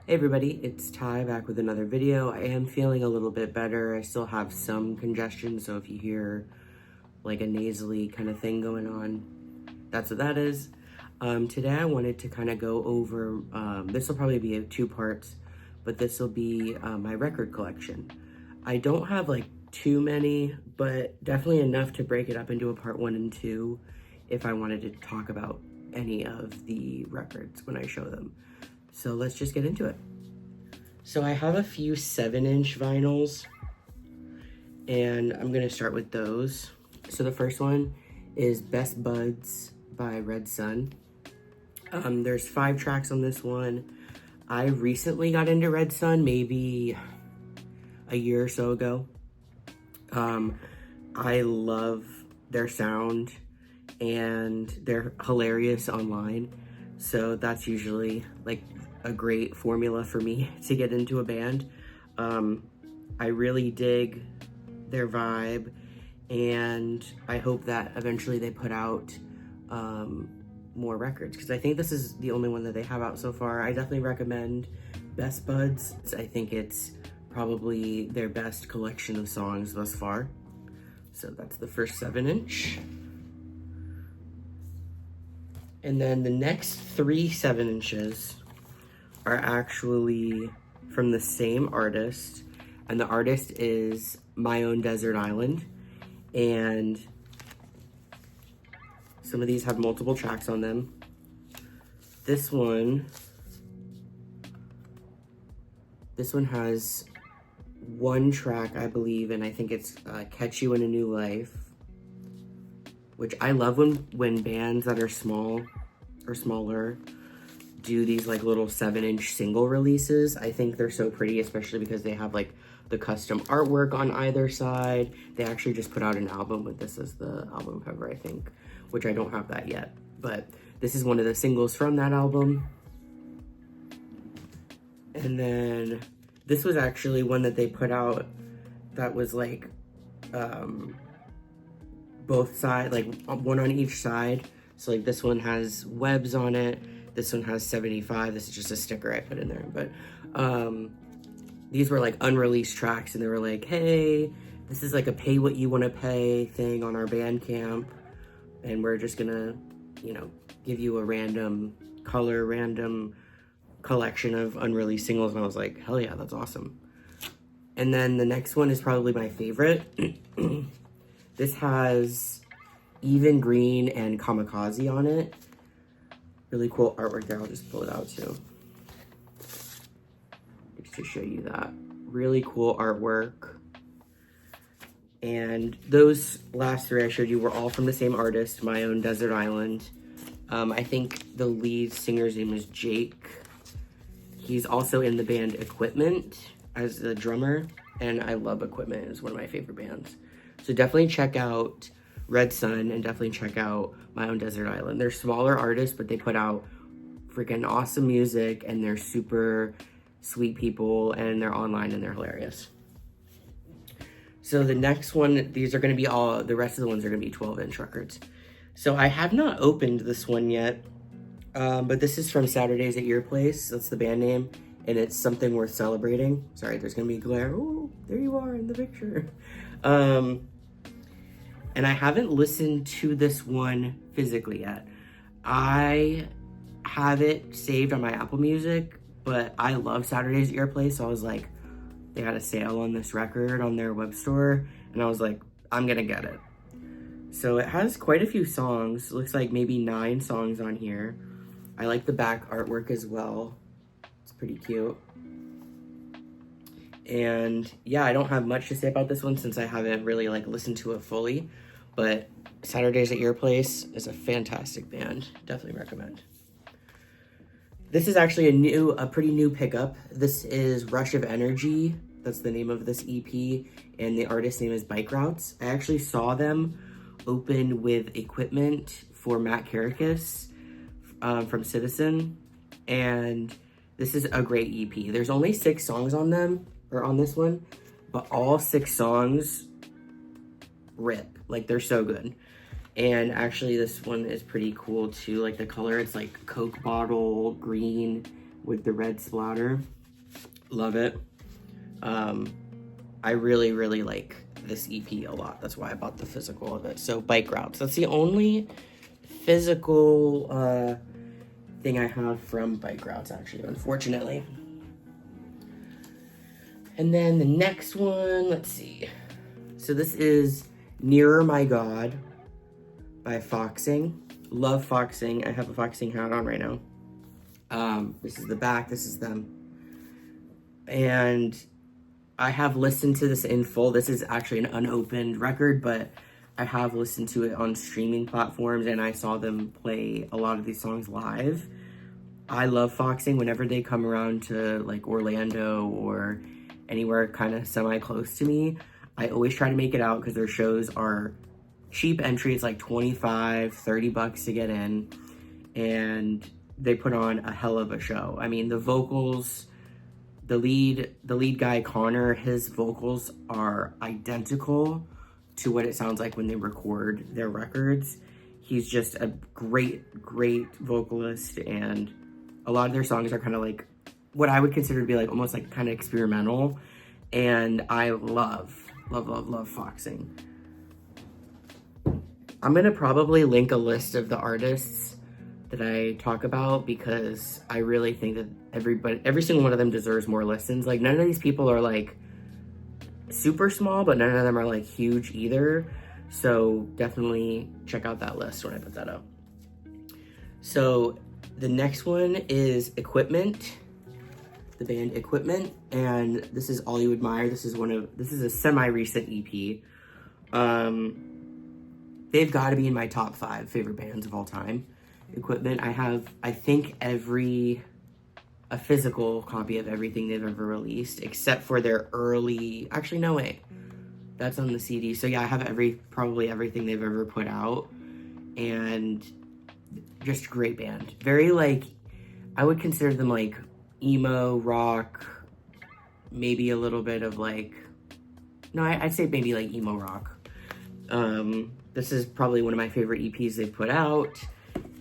Hey everybody, it's Ty back with another video. I am feeling a little bit better. I still have some congestion, so if you hear like a nasally kind of thing going on, that's what that is. Today I wanted to kind of go over, this will probably be two parts, but this will be my record collection. I don't have like too many, but definitely enough to break it up into a part 1 and 2 if I wanted to talk about any of the records when I show them. So let's just get into it. So I have a few 7-inch vinyls, and I'm gonna start with those. So the first one is Best Buds by Red Sun. There's 5 tracks on this one. I recently got into Red Sun, maybe a year or so ago. I love their sound, and they're hilarious online. So that's usually like a great formula for me to get into a band. I really dig their vibe, and I hope that eventually they put out more records, because I think this is the only one that they have out so far. I definitely recommend Best Buds. I think it's probably their best collection of songs thus far. So that's the first 7-inch. And then the next 3 7-inches are actually from the same artist, and the artist is My Own Desert Island. And some of these have multiple tracks on them. This one has one track, I believe, and I think it's Catch You in a New Life, which I love when bands that are small or smaller do these like little 7-inch single releases. I think they're so pretty, especially because they have like the custom artwork on either side. They actually just put out an album with this as the album cover, I think, which I don't have that yet, but this is one of the singles from that album. And then this was actually one that they put out that was like both sides, like one on each side. So like this one has webs on it, this one has 75. This is just a sticker I put in there. But these were like unreleased tracks, and they were like, hey, this is like a pay what you want to pay thing on our Bandcamp, and we're just gonna, give you a random collection of unreleased singles. And I was like, hell yeah, that's awesome. And then the next one is probably my favorite. This has Even Green and Kamikaze on it. Really cool artwork there. I'll just pull it out too, just to show you that. Really cool artwork. And those last 3 I showed you were all from the same artist, My Own Desert Island. I think the lead singer's name is Jake. He's also in the band Equipment as the drummer, and I love Equipment. It's one of my favorite bands. So definitely check out Red Sun, and definitely check out My Own Desert Island. They're smaller artists, but they put out freaking awesome music, and they're super sweet people, and they're online, and they're hilarious. So the next one, these are going to be the rest of the ones are going to be 12-inch records. So I have not opened this one yet, but this is from Saturdays at Your Place. That's the band name, and it's Something Worth Celebrating. Sorry, there's going to be glare. Oh, there you are in the picture. And I haven't listened to this one physically yet. I have it saved on my Apple Music, but I love Saturdays at Your Place, so I was like, they had a sale on this record on their web store, and I was like, I'm gonna get it. So it has quite a few songs. It looks like maybe 9 songs on here. I like the back artwork as well. It's pretty cute. And yeah, I don't have much to say about this one since I haven't really like listened to it fully, but Saturdays at Your Place is a fantastic band. Definitely recommend. This is actually a pretty new pickup. This is Rush of Energy. That's the name of this EP, and the artist's name is Bike Routes. I actually saw them open with Equipment for Matt Karakis from Citizen, and this is a great EP. There's only 6 songs on them, or on this one, but all 6 songs rip. Like, they're so good. And actually this one is pretty cool too. Like the color, it's like Coke bottle green with the red splatter. Love it. I really, really like this EP a lot. That's why I bought the physical of it. So Bike Routes. That's the only physical thing I have from Bike Routes, actually, unfortunately. And then the next one, let's see. So this is Nearer My God by Foxing. Love Foxing. I have a Foxing hat on right now. This is the back, this is them. And I have listened to this in full. This is actually an unopened record, but I have listened to it on streaming platforms, and I saw them play a lot of these songs live. I love Foxing. Whenever they come around to like Orlando or anywhere kind of semi-close to me, I always try to make it out because their shows are cheap entry. It's like 25, 30 bucks to get in, and they put on a hell of a show. I mean, the vocals, the lead guy, Connor, his vocals are identical to what it sounds like when they record their records. He's just a great vocalist, and a lot of their songs are kind of like what I would consider to be like almost like kind of experimental, and I love Foxing. I'm gonna probably link a list of the artists that I talk about because I really think that every single one of them deserves more listens. Like, none of these people are like super small, but none of them are like huge either. So definitely check out that list when I put that up. So the next one is Equipment, the band Equipment, and this is All You Admire. This is a semi-recent EP. They've got to be in my top 5 favorite bands of all time. Equipment, I have, I think, a physical copy of everything they've ever released, except for their early, actually, no way. That's on the CD. So yeah, I have probably everything they've ever put out, and just a great band. Very like, I would consider them like emo rock, maybe a little bit of like, no, I'd say maybe like emo rock. This is probably one of my favorite EPs they've put out,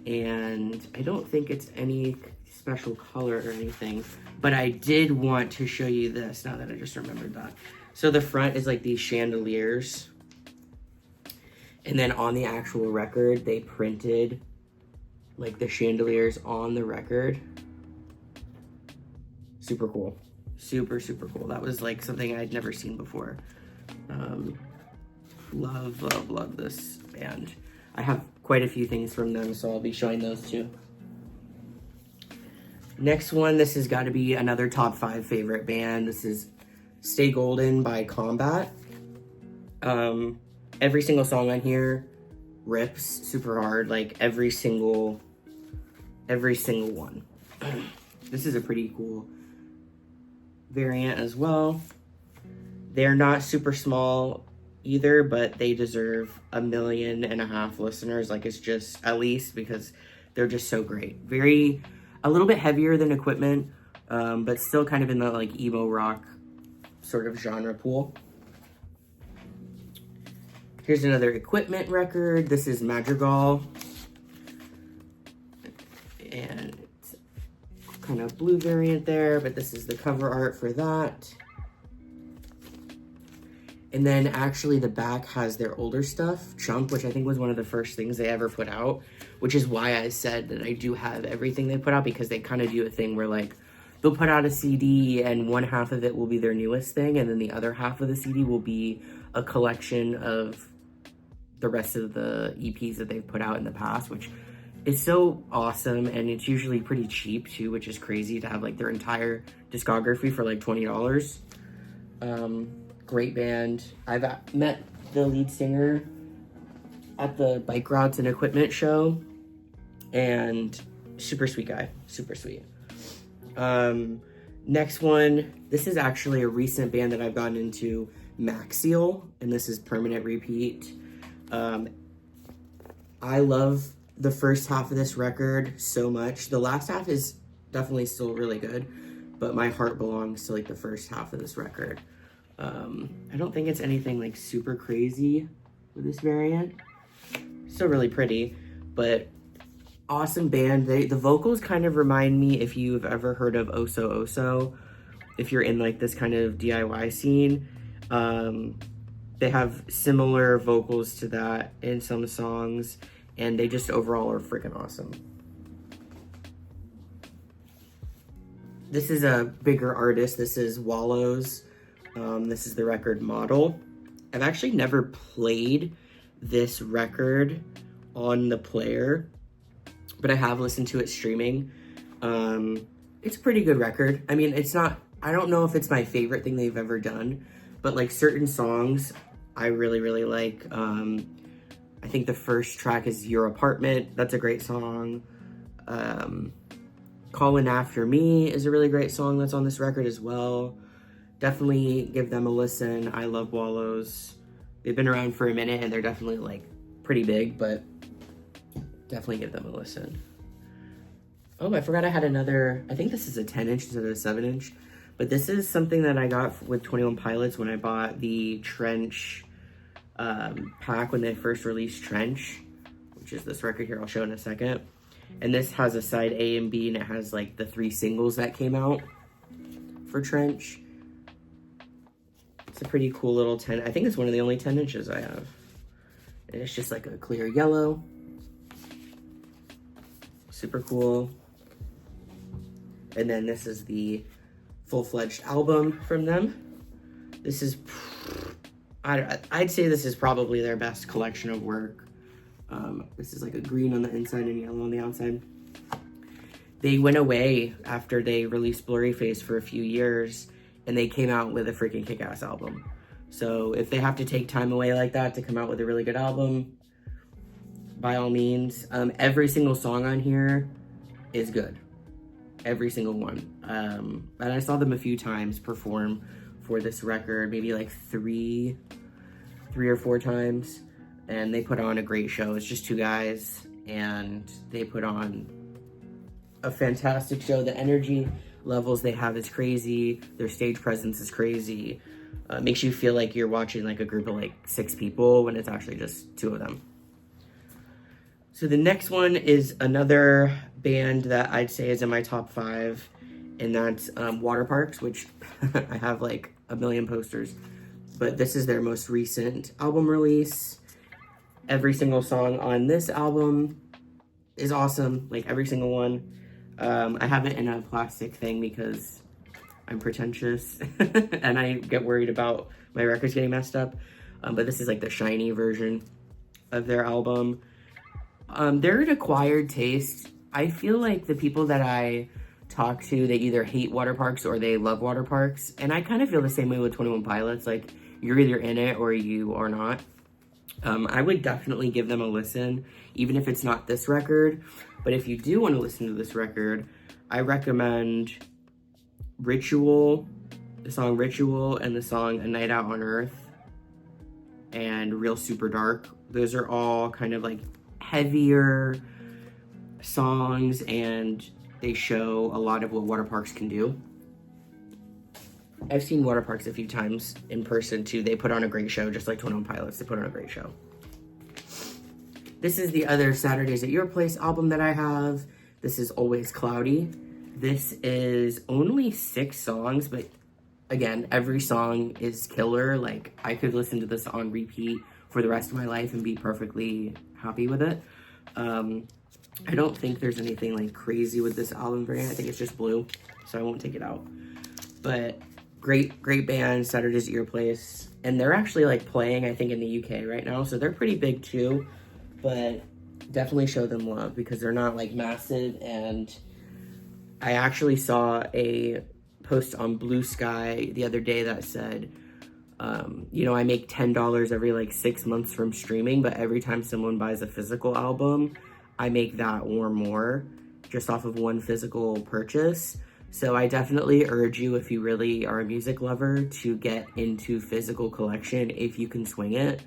and I don't think it's any special color or anything, but I did want to show you this now that I just remembered that. So the front is like these chandeliers, and then on the actual record, they printed like the chandeliers on the record. Super cool. Super cool. That was like something I'd never seen before. Love this band. I have quite a few things from them, so I'll be showing those too. Next one, this has got to be another top 5 favorite band. This is Stay Golden by Combat. Every single song on here rips super hard, like every single one. This is a pretty cool variant as well. They're not super small either, but they deserve 1.5 million listeners. Like, it's just, at least, because they're just so great. A little bit heavier than Equipment, but still kind of in the like emo rock sort of genre pool. Here's another Equipment record. This is Madrigal, and it's kind of blue variant there, but this is the cover art for that. And then actually the back has their older stuff, Chunk, which I think was one of the first things they ever put out, which is why I said that I do have everything they put out, because they kind of do a thing where like they'll put out a CD and one half of it will be their newest thing, and then the other half of the CD will be a collection of the rest of the EPs that they've put out in the past, which is so awesome. And it's usually pretty cheap too, which is crazy to have like their entire discography for like $20. Great band. I've met the lead singer at the Bike Routes and Equipment show, and super sweet guy, super sweet. Next one, this is actually a recent band that I've gotten into, Maxiel, and this is Permanent Repeat. I love the first half of this record so much. The last half is definitely still really good, but my heart belongs to like the first half of this record. I don't think it's anything like super crazy with this variant. Still really pretty, but Awesome band. The vocals kind of remind me, if you've ever heard of Oso Oso, if you're in like this kind of DIY scene, they have similar vocals to that in some songs, and they just overall are freaking awesome. This is a bigger artist. This is Wallows. This is the record Model. I've actually never played this record on the player, but I have listened to it streaming. It's a pretty good record. I mean, it's not, I don't know if it's my favorite thing they've ever done, but like certain songs I really, really like. I think the first track is Your Apartment. That's a great song. Calling After Me is a really great song that's on this record as well. Definitely give them a listen. I love Wallows. They've been around for a minute and they're definitely like pretty big, but definitely give them a listen. Oh, I forgot I had another, I think this is a 10-inch instead of a 7-inch, but this is something that I got with 21 Pilots when I bought the Trench pack when they first released Trench, which is this record here I'll show in a second. And this has a side A and B, and it has like the 3 singles that came out for Trench. It's a pretty cool little 10. I think it's one of the only 10 inches I have. And it's just like a clear yellow. Super cool. And then this is the full-fledged album from them. This is, I'd say this is probably their best collection of work. This is like a green on the inside and yellow on the outside. They went away after they released Blurry Face for a few years, and they came out with a freaking kick-ass album. So if they have to take time away like that to come out with a really good album, by all means. Every single song on here is good. Every single one. And I saw them a few times perform for this record, maybe like three or 4 times. And they put on a great show. It's just 2 guys, and they put on a fantastic show. The energy levels they have is crazy. Their stage presence is crazy. Makes you feel like you're watching like a group of like 6 people when it's actually just 2 of them. So the next one is another band that I'd say is in my top 5, and that's Waterparks, which I have like a million posters. But this is their most recent album release. Every single song on this album is awesome, like every single one. I have it in a plastic thing because I'm pretentious and I get worried about my records getting messed up. But this is like the shiny version of their album. They're an acquired taste. I feel like the people that I talk to, they either hate Waterparks or they love Waterparks. And I kind of feel the same way with 21 Pilots. Like, you're either in it or you are not. I would definitely give them a listen, even if it's not this record. But if you do want to listen to this record, I recommend Ritual, the song Ritual, and the song A Night Out on Earth, and Real Super Dark. Those are all kind of like heavier songs, and they show a lot of what Waterparks can do. I've seen Waterparks a few times in person too. They put on a great show, just like 21 Pilots. They put on a great show. This is the other Saturdays at Your Place album that I have. This is Always Cloudy. This is only 6 songs, but again, every song is killer. Like, I could listen to this on repeat for the rest of my life and be perfectly happy with it. I don't think there's anything like crazy with this album variant. I think it's just blue, so I won't take it out. But great band, Saturdays at Your Place. And they're actually like playing, I think, in the UK right now, so they're pretty big too. But definitely show them love because they're not like massive. And I actually saw a post on Blue Sky the other day that said, you know, I make $10 every like 6 months from streaming, but every time someone buys a physical album, I make that or more just off of one physical purchase. So I definitely urge you, if you really are a music lover, to get into physical collection if you can swing it.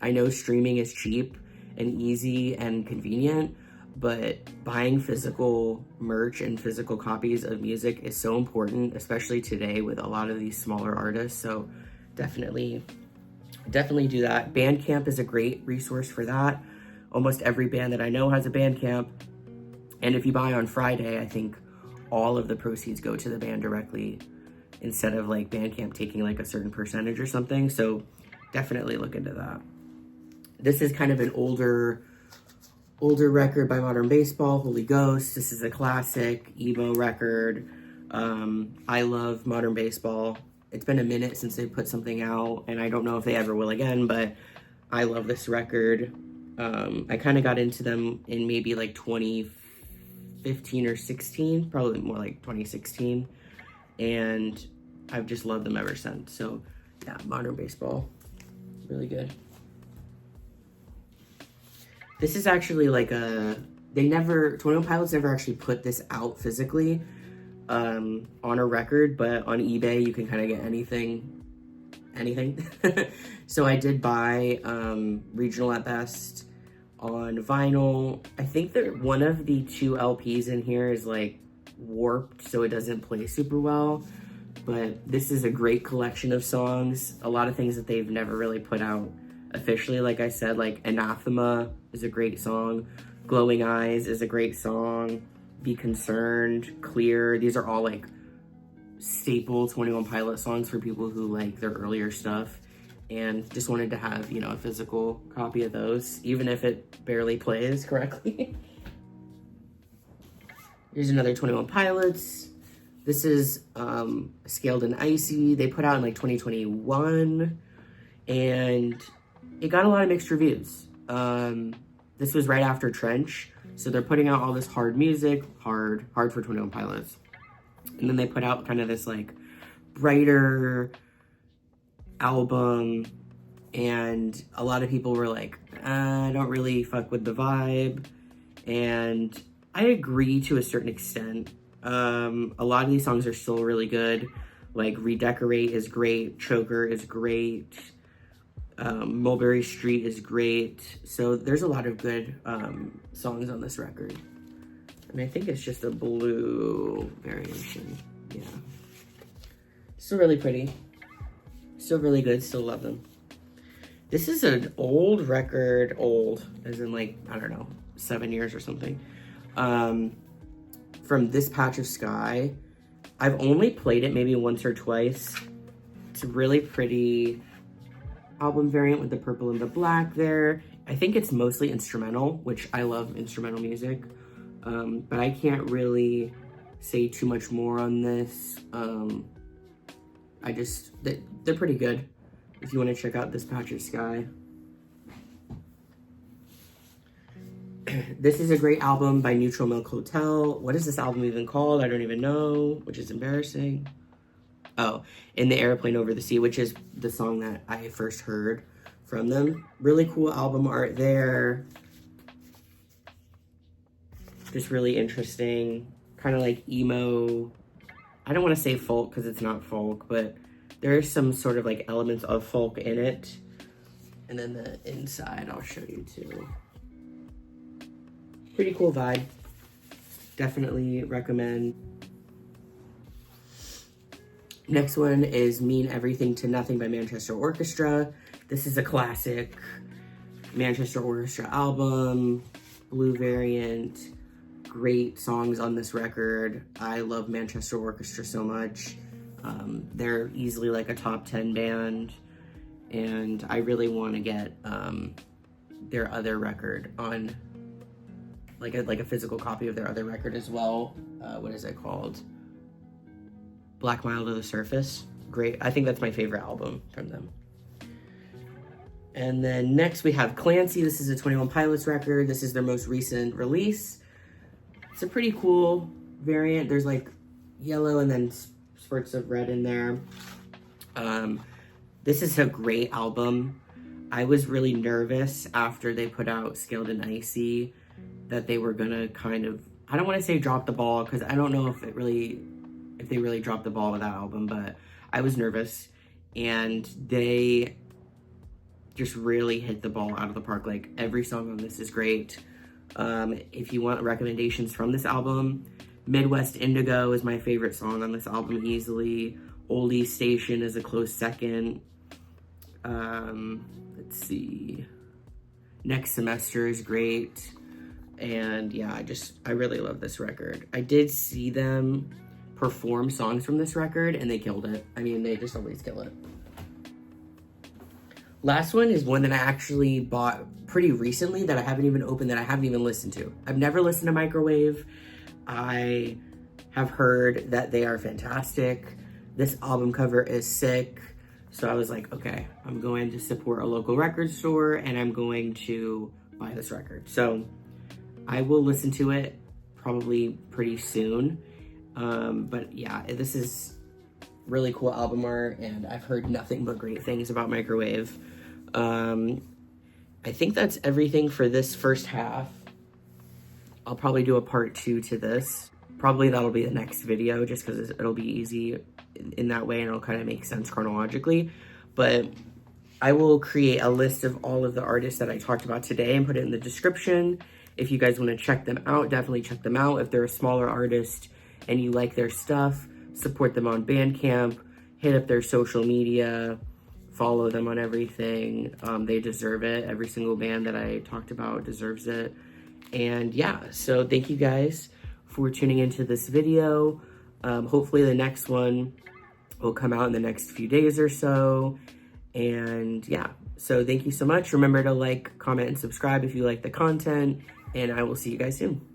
I know streaming is cheap and easy and convenient, but buying physical merch and physical copies of music is so important, especially today with a lot of these smaller artists. So definitely do that. Bandcamp is a great resource for that. Almost every band that I know has a Bandcamp. And if you buy on Friday, I think all of the proceeds go to the band directly instead of like Bandcamp taking like a certain percentage or something. So definitely look into that. This is kind of an older record by Modern Baseball, Holy Ghost. This is a classic emo record. I love Modern Baseball. It's been a minute since they put something out, and I don't know if they ever will again, but I love this record. I kind of got into them in maybe like 2015 or 16, probably more like 2016, and I've just loved them ever since. So yeah, Modern Baseball, really good. This is actually like 21 Pilots never actually put this out physically on a record, but on eBay you can kind of get anything. So I did buy Regional at Best on vinyl. I think that one of the 2 LPs in here is like warped, so it doesn't play super well, but this is a great collection of songs. A lot of things that they've never really put out officially. Like I said, like Anathema is a great song, Glowing Eyes is a great song, Be Concerned, Clear. These are all like staple 21 Pilot songs for people who like their earlier stuff, and just wanted to have, you know, a physical copy of those, even if it barely plays correctly. Here's another 21 Pilots. This is Scaled and Icy. They put out in like 2021, and it got a lot of mixed reviews. This was right after Trench, so they're putting out all this hard music, hard for 21 Pilots. And then they put out kind of this like brighter album, and a lot of people were like, I don't really fuck with the vibe. And I agree to a certain extent. A lot of these songs are still really good. Like Redecorate is great, Choker is great, Mulberry Street is great. So there's a lot of good songs on this record. And I think it's just a blue variation. Yeah. Still really pretty. Still really good. Still love them. This is an old record. Old, as in like, I don't know, 7 years or something. From This Patch of Sky. I've only played it maybe once or twice. It's a really pretty album variant with the purple and the black there. I think it's mostly instrumental, which I love instrumental music. But I can't really say too much more on this. They're pretty good if you want to check out This Patch of Sky. This is a great album by Neutral Milk Hotel. What is this album even called? I don't even know, which is embarrassing. Oh, In the Airplane Over the Sea, which is the song that I first heard from them. Really cool album art there. Just really interesting, kind of like emo. I don't want to say folk because it's not folk, but there's some sort of like elements of folk in it. And then the inside, I'll show you too. Pretty cool vibe. Definitely recommend. Next one is Mean Everything to Nothing by Manchester Orchestra. This is a classic Manchester Orchestra album, blue variant. Great songs on this record. I love Manchester Orchestra so much. They're easily like a top 10 band, and I really want to get their other record on like a physical copy of their other record as well. What is it called? Black Mile to the Surface. Great. I think that's my favorite album from them. And then next we have Clancy. This is a 21 Pilots record. This is their most recent release. It's a pretty cool variant. There's like yellow and then spurts of red in there. This is a great album. I was really nervous after they put out Scaled and Icy that they were gonna kind of, I don't want to say drop the ball, because I don't know if they really dropped the ball with that album, but I was nervous, and they just really hit the ball out of the park. Like, every song on this is great. If you want recommendations from this album, Midwest Indigo is my favorite song on this album easily. Oldie Station is a close second. Let's see. Next Semester is great. And yeah, I really love this record. I did see them perform songs from this record and they killed it. I mean, they just always kill it. Last one is one that I actually bought pretty recently that I haven't even opened, that I haven't even listened to. I've never listened to Microwave. I have heard that they are fantastic. This album cover is sick. So I was like, okay, I'm going to support a local record store and I'm going to buy this record. So I will listen to it probably pretty soon. But yeah, this is really cool album art and I've heard nothing but great things about Microwave. I think that's everything for this first half. I'll probably do a part 2 to this. Probably that'll be the next video just because it'll be easy in that way and it'll kind of make sense chronologically. But I will create a list of all of the artists that I talked about today and put it in the description. If you guys want to check them out, definitely check them out. If they're a smaller artist and you like their stuff, support them on Bandcamp, hit up their social media, follow them on everything. They deserve it. Every single band that I talked about deserves it. And yeah, so thank you guys for tuning into this video. Hopefully the next one will come out in the next few days or so. And yeah, so thank you so much. Remember to like, comment, and subscribe if you like the content. And I will see you guys soon.